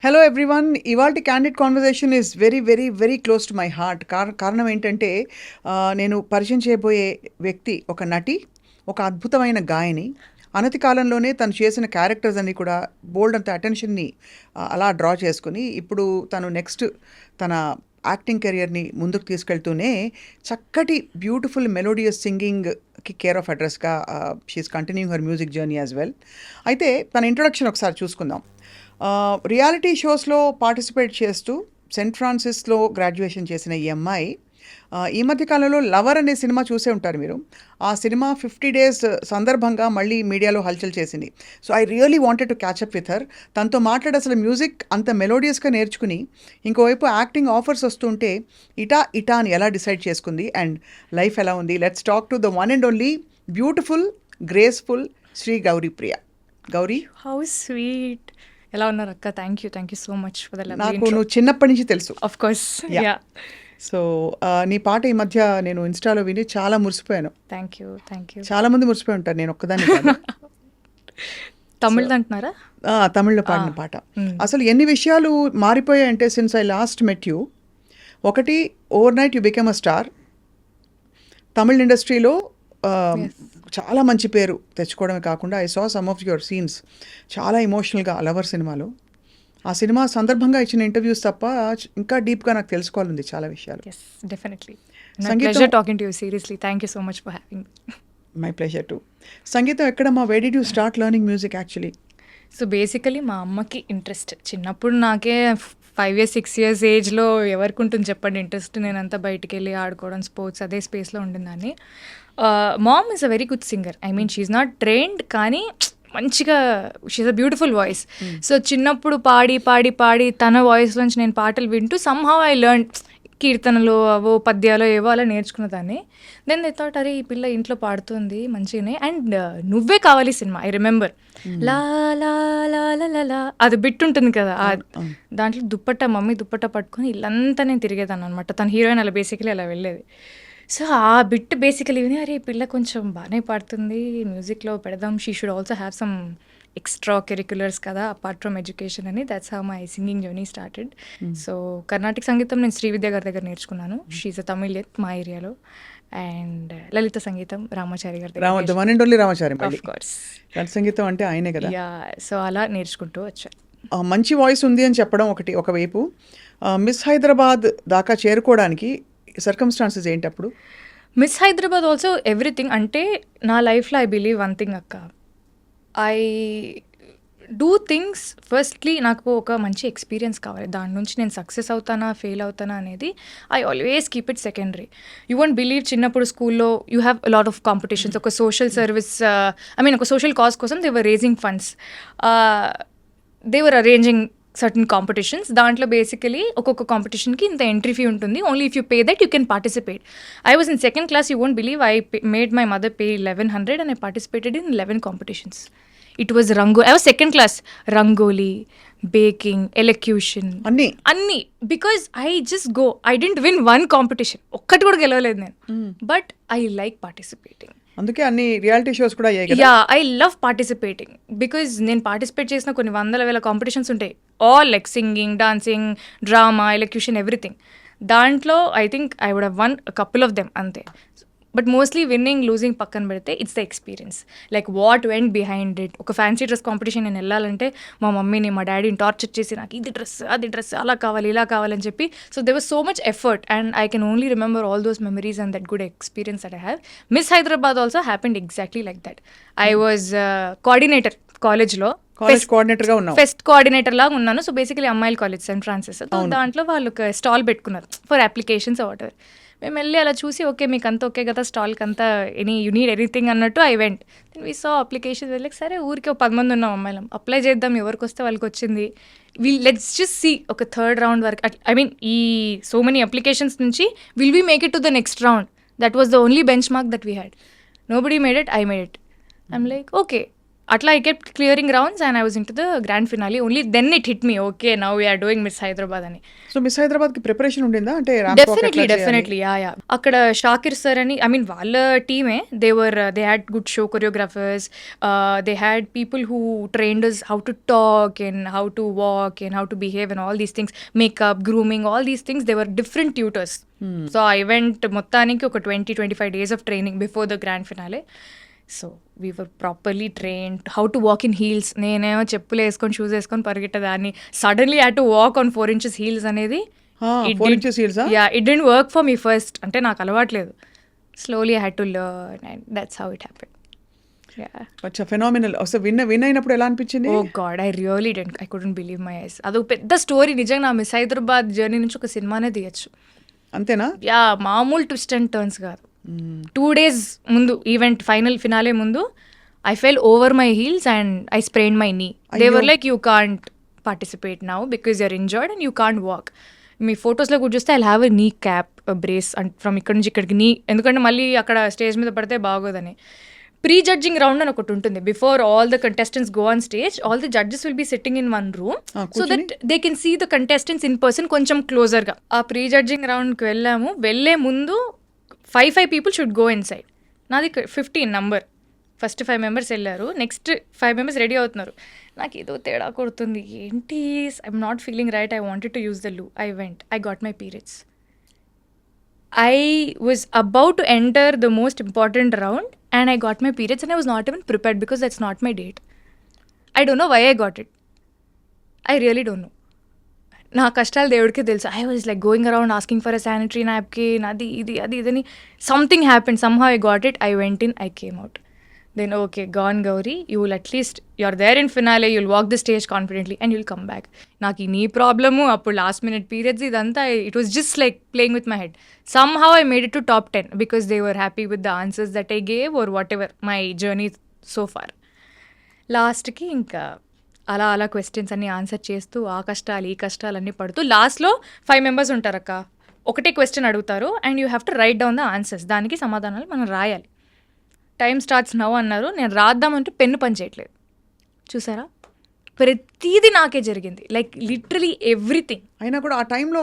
Hello everyone. ఇవాల్టి candid conversation is very very very close to my heart. కారణం ఏంటంటే నేను పరిచయం చేయబోయే వ్యక్తి ఒక నటి, ఒక అద్భుతమైన గాయని. అనతి కాలంలోనే తను చేసిన క్యారెక్టర్స్ అన్నీ కూడా బోల్డ్ అంత అటెన్షన్ని అలా డ్రా చేసుకుని ఇప్పుడు తను నెక్స్ట్ తన యాక్టింగ్ కెరియర్ని ముందుకు తీసుకెళ్తూనే చక్కటి బ్యూటిఫుల్ మెలోడియస్ సింగింగ్కి కేర్ ఆఫ్ అడ్రస్గా she's continuing her music journey as well. అయితే తన ఇంట్రొడక్షన్ ఒకసారి చూసుకుందాం. రియాలిటీ షోస్లో పార్టిసిపేట్ చేస్తూ సెయింట్ ఫ్రాన్సిస్లో గ్రాడ్యుయేషన్ చేసిన ఈ అమ్మాయి ఈ మధ్యకాలంలో లవర్ అనే సినిమా చూసే ఉంటారు మీరు. ఆ సినిమా 50 days సందర్భంగా మళ్ళీ మీడియాలో హల్చల్ చేసింది. So I really wanted to catch up with her. తనతో మాట్లాడి అసలు మ్యూజిక్ అంత మెలోడియస్గా నేర్చుకుని ఇంకోవైపు యాక్టింగ్ ఆఫర్స్ వస్తుంటే ఇటా అని ఎలా డిసైడ్ చేసుకుంది అండ్ లైఫ్ ఎలా ఉంది. Let's talk to the one and only beautiful graceful Shri Gauripriya. Gauri, how sweet. ఎలా ఉన్నారు అక్క? Thank you so much for the lovely నాకు ఇంట్రో. నువ్వు చిన్నప్పటి నుంచి తెలుసు. Of course. Yeah. Yeah. So నీ పాట ఈ మధ్య నేను ఇన్స్టాలో విని చాలా మురిసిపోయాను. Thank you. చాలా మంది మురిసిపోయి ఉంటారు, నేను ఒక్కదాన్ని కాదు. తమిళ్ అంటున్నారా? తమిళ్లో పాడిన పాట. అసలు ఎన్ని విషయాలు మారిపోయాయంటే since I last met you. ఒకటి, overnight you become a star. Tamil ఇండస్ట్రీలో చాలా మంచి పేరు తెచ్చుకోవడమే కాకుండా I saw some of your scenes చాలా ఎమోషనల్గా లవర్ సినిమాలో. ఆ సినిమా సందర్భంగా ఇచ్చిన ఇంటర్వ్యూస్ తప్ప ఇంకా డీప్గా నాకు తెలుసుకోవాలంది చాలా విషయాలు. Yes, definitely. సంగీతం- pleasure talking to you, seriously. Thank you so much for having. My pleasure too. సంగీతం ఎక్కడమ్మా? Way did you start learning music actually? So basically మా అమ్మకి ఇంట్రెస్ట్ చిన్నప్పుడు. నాకే 5 years 6 years ఏజ్లో ఎవరికి ఉంటుంది చెప్పండి ఇంట్రెస్ట్? నేనంతా బయటికి వెళ్ళి ఆడుకోవడం, స్పోర్ట్స్, అదే స్పేస్లో ఉండిందాన్ని. Mom is a very good singer. I mean she's not trained, కానీ మంచిగా she's a beautiful voice. So చిన్నప్పుడు పాడి పాడి పాడి తన వాయిస్లోంచి నేను పాటలు వింటూ సమ్హౌ ఐ లెర్న్ కీర్తనలు, అవో పద్యాలు ఏవో అలా నేర్చుకున్నదాన్ని. దెన్ దే థాట్, అరే ఈ పిల్ల ఇంట్లో పాడుతుంది మంచిగానే. అండ్ నువ్వే కావాలి సినిమా, ఐ రిమెంబర్ లా లా లా లా లా లా అది బిట్ ఉంటుంది కదా, దాంట్లో మమ్మీ దుప్పట్టా పట్టుకొని ఇల్లంతా నేను తిరిగేదాన్ని అనమాట. తన హీరోయిన్ అలా బేసికలీ అలా వెళ్ళేది. సో ఆ బిట్ బేసికలీ విని, అరే ఈ పిల్ల కొంచెం బాగానే పాడుతుంది, మ్యూజిక్లో పెడదాం, she should also have some extra curriculars కదా అపార్ట్ ఫ్రమ్ ఎడ్యుకేషన్ అని. That's how my singing journey started. So Karnataka సంగీతం నేను శ్రీవిద్య గారి దగ్గర నేర్చుకున్నాను. షీఈ్ అ తమిళ్ మా ఏరియాలో. అండ్ లలిత సంగీతం రామాచారి గారి దగ్గర. One and only Ramachari. Of course. లలిత సంగీతం అంటే ఆయనే కదా. యా. సో అలా నేర్చుకుంటూ వచ్చా. మంచి వాయిస్ ఉంది అని చెప్పడం ఒకవైపు, మిస్ హైదరాబాద్ దాకా చేరుకోవడానికి సర్కమ్స్టాన్సెస్ ఏంటి అప్పుడు? Miss Hyderabad also everything. అంటే నా లైఫ్లో ఐ బిలీవ్ వన్ థింగ్ అక్క, ఐ డూ థింగ్స్ ఫస్ట్లీ నాకు ఒక మంచి ఎక్స్పీరియన్స్ కావాలి. దాని నుంచి నేను సక్సెస్ అవుతానా ఫెయిల్ అవుతానా అనేది I always keep it secondary. You won't believe, చిన్నప్పుడు స్కూల్లో you have lot of competitions. ఒక సోషల్ సర్వీస్, ఐ మీన్ ఒక సోషల్ కాజ్ కోసం they were raising funds, they were arranging certain competitions. దాంట్లో బేసికలీ ఒక్కొక్క కాంపిటీషన్కి ఇంత ఎంట్రీ ఫీ ఉంటుంది. Only if you pay that you can participate. I was in second class. You won't believe, I made my mother pay 1100 and I participated in 11 competitions. It was I was second class. Rangoli, baking, elocution, అన్ని. Because I just go. I didn't win one competition, ఒక్కటి కూడా గెలవలేదు నేను. But I like participating. అందుకే అన్ని reality shows కూడా అయ్యాయి కదా. Yeah, I love participating because నేను పార్టిసిపేట్ చేసిన కొన్ని 100,000 కాంపిటీషన్స్ ఉంటాయి. All like singing, dancing, drama, elocution, everything. దాంట్లో I think I would have won couple of them అంతే. బట్ మోస్ట్లీ విన్నింగ్ లూజింగ్ పక్కన పెడితే it's the experience, like what went behind it. ఒక fancy dress competition నేను వెళ్ళాలంటే మా మమ్మీని మా డాడీని టార్చర్ చేసి నాకు ఇది డ్రెస్ అది డ్రెస్ అలా కావాలి ఇలా కావాలని చెప్పి. So they was so much effort and I can only remember all those memories and that good experience that I have. Miss Hyderabad also happened exactly like that. I was coordinator కాలేజ్లో, కోఆర్డినేటర్గా ఉన్నావు. Fest coordinator లాగా ఉన్నాను. So basically అమ్మాయిల college Saint Francis. దాంట్లో వాళ్ళు ఒక stall పెట్టుకున్నారు for applications water. మేము వెళ్ళి అలా చూసి, ఓకే మీకు అంతా ఓకే కదా స్టాల్కి అంతా, యూ నీడ్ ఎనీథింగ్ అన్నట్టు I went. Then we saw application. వెళ్ళి సరే ఊరికే 10 మంది ఉన్నాం అమ్మాయిలం, అప్లై చేద్దాం, ఎవరికి వస్తే వాళ్ళకి వచ్చింది. లెట్స్ జస్ట్ సీ ఒక 3rd round వరకు. ఐ మీన్ ఈ సో మెనీ అప్లికేషన్స్ నుంచి will we make it to the next round? That was the only benchmark that we had. Nobody made it, I made it. I'm like okay, అట్లా I kept clearing rounds and I was into the grand finale. Only then it hit me, okay now we're doing Miss Hyderabad అని. So Miss హైదరాబాద్కి preparation ఉండిందా? అంటే ramp walk ఎట్లా చేయాలి? Definitely yeah. అక్కడ Shakir sir అని, I mean వాళ్ళ టీమే, they had good show choreographers, they had people who trained us how to talk and how to walk and how to behave and all these things, makeup, grooming, all these things, they were different tutors. So ఆ event మొత్తానికి ఒక 20-25 days of training before the grand finale. So we were properly trained how to walk in heels. నేనేమో చెప్పులు వేసుకొని shoes వేసుకొని పరిగెట్టేదాన్ని, suddenly had to walk on 4 inches heels అనేది. 4 inches heels ఆ? Yeah, it didn't work for me first, అంటే నాకు అలవాట్లేదు. Slowly I had to learn and that's how it happened. Yeah. అచ్చా, ఫెనామినల్. సో విన్ అయినప్పుడు ఎలా అనిపించింది? Oh god, I couldn't believe my eyes. అదొక పెద్ద స్టోరీ నిజంగా. నా మిస్ హైదరాబాద్ జర్నీ నుంచి ఒక సినిమానే తీయచ్చు. అంతేనా? యా, మామూలు ట్విస్ట్ అండ్ టర్న్స్ కాదు. 2 days ముందు, ఈవెంట్ ఫైనల్ ఫినాలే ముందు, I fell over my heels and I sprain my knee. They were like, you can't participate now because you're injured and you can't walk. మీ ఫొటోస్లో కూడా చూస్తే I have a నీ cap brace and from ఇక్కడ నుంచి ఇక్కడికి నీ, ఎందుకంటే మళ్ళీ అక్కడ స్టేజ్ మీద పడితే బాగోదని. ప్రీ జడ్జింగ్ రౌండ్ అని ఒకటి ఉంటుంది. Before all the contestants go on stage, all the judges will be sitting in 1 room so that they can see the contestants in person కొంచెం క్లోజర్గా. ఆ ప్రీ జడ్జింగ్ రౌండ్కి వెళ్ళాము. వెళ్ళే ముందు 5 people should go inside. నాది 15 number. First 5 members వెళ్ళారు, next 5 members ready అవుతున్నారు. నాకు ఏదో తేడా కొడుతుంది, ఏంటి, I'm not feeling right, I wanted to use the loo. I went, I got my periods. I was about to enter the most important round and I got my periods and I was not even prepared because that's not my date. I don't know why I got it. I really don't know. నా కష్టాలు దేవుడికే తెలుసు. I was like going around asking for a sanitary napkin, అది ఇది అది ఇదని. Something happened, somehow I got it, I went in, I came out. Then okay, gone Gauri, you will at least you're there in finale, you will walk the stage confidently and you will come back. నాకు ఈ నీ problem, అప్పుడు last minute periods, ఇదంతా it was just like playing with my head. Somehow I made it to top 10 because they were happy with the answers that I gave or whatever my journey so far. లాస్ట్కి ఇంకా అలా questions అన్ని answer చేస్తూ, ఆ కష్టాలు ఈ కష్టాలు అన్నీ పడుతూ, లాస్ట్లో 5 members ఉంటారక్క, ఒకటే క్వశ్చన్ అడుగుతారు and you have to right down the answers. దానికి సమాధానాలు మనం రాయాలి. టైమ్ స్టార్ట్స్ నౌ అన్నారు. నేను రాద్దామంటే పెన్ను పని చేయట్లేదు. చూసారా, ప్రతిదీ నాకే జరిగింది, లైక్ లిటరలీ ఎవ్రీథింగ్. అయినా కూడా ఆ టైంలో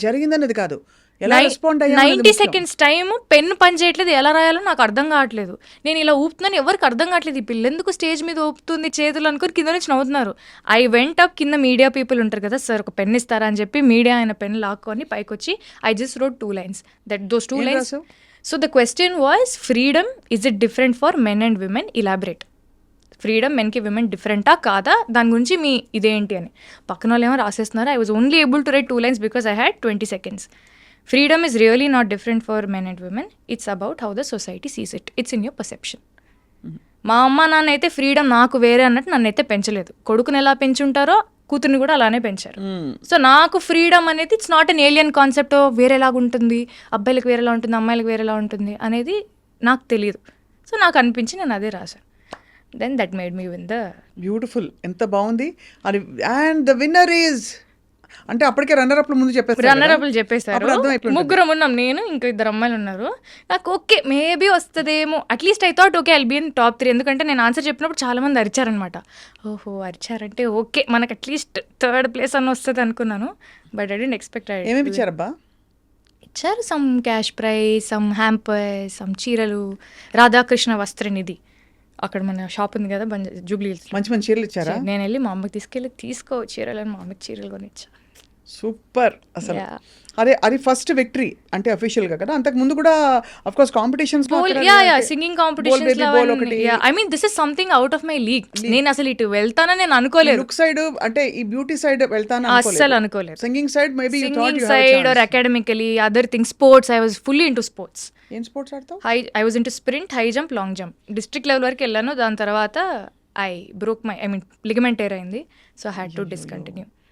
జరిగిందనేది కాదు, ఎలా రెస్పాండ్ 90 seconds టైమ్, పెన్ను పని చేయట్లేదు, ఎలా రాయాలో నాకు అర్థం కావట్లేదు. నేను ఇలా ఊపుతున్నాను, ఎవరికి అర్థం కావట్లేదు, ఈ పిల్ల ఎందుకు స్టేజ్ మీద ఊపుతుంది చేతులు అనుకుని కింద నుంచి నవ్వుతున్నారు. ఐ వెంట్ అప్, కింద మీడియా పీపుల్ ఉంటారు కదా, సార్ ఒక పెన్ ఇస్తారా అని చెప్పి మీడియా ఆయన పెన్ లాక్కొని పైకి వచ్చి I just wrote 2 lines. Those 2 lines. So the question was, freedom is it different for men and women, elaborate. Freedom మెన్కి విమెన్ డిఫరెంటా కాదా, దాని గురించి మీ ఇదేంటి అని. పక్కన వాళ్ళు ఏమో రాసేస్తున్నారు. I was only able to write 2 lines because I had 20 seconds. Freedom is really not different for men and women. It's about how the society sees it. It's in your perception. మా అమ్మ నాన్న అయితే freedom నాకు వేరే అన్నట్టు నన్నైతే పెంచలేదు. కొడుకుని ఎలా పెంచుంటారో కూతుర్ని కూడా అలానే పెంచారు. సో నాకు ఫ్రీడమ్ అనేది it's not an alien concept, వేరేలాగా ఉంటుంది, అబ్బాయిలకు వేరేలా ఉంటుంది, అమ్మాయిలకు వేరేలా ఉంటుంది అనేది నాకు తెలియదు. సో నాకు అనిపించి నేను అదే రాశాను. Then that made me win the. Beautiful, ఎంత బాగుంది. అది అండ్ ద విన్నర్ ఈజ్, అంటే అప్పటికే రన్నర్ అప్లు ముందు చెప్పేస్తారు, రన్నర్ అప్లు చెప్పేశారు. ముగ్గురం ఉన్నాం, నేను ఇంకా 2 అమ్మాయిలు ఉన్నారు. నాకు ఓకే మేబీ వస్తుందేమో, at least I thought okay I'll be in top 3, ఎందుకంటే నేను ఆన్సర్ చెప్పినప్పుడు చాలా మంది అరిచారనమాట. ఓహో అరిచారంటే ఓకే మనకు అట్లీస్ట్ 3rd place అన్న వస్తుంది అనుకున్నాను. But I didn't expect. ఏమేమి ఇచ్చారబ్బా? ఇచ్చారు some cash prize, some hamper, some చీరలు, రాధాకృష్ణ వస్త్రనిధి, అక్కడ మన షాప్ ఉంది కదా జూబ్లీ హిల్స్, మంచి మంచి చీరలు ఇచ్చారా? నేను వెళ్ళి మా అమ్మకి తీసుకో చీరలు, మా అమ్మకి చీరలు కొనిచ్చా. సూపర్. అసలు అది ఫస్ట్ విక్టరీ అంటే అఫీషియల్ గా కదా, అంతకు ముందు కూడా of course competitions, singing competitions. I mean this is something out of my league. నేను అసలు ఇటు వెళ్తానని నేను అనుకోలేదు. లుక్ సైడ్ అంటే ఈ బ్యూటీ సైడ్ వెళ్తాను అస్సలు అనుకోలేదు. Singing side maybe you thought you have side or academically other things. Sports, I was fully into sports. ఏం స్పోర్ట్స్ ఆడతావు? I was into sprint, high jump, long jump. District level వరకు వెళ్ళాను. దాని తర్వాత I broke my ligament tear అయింది. So I had to discontinue.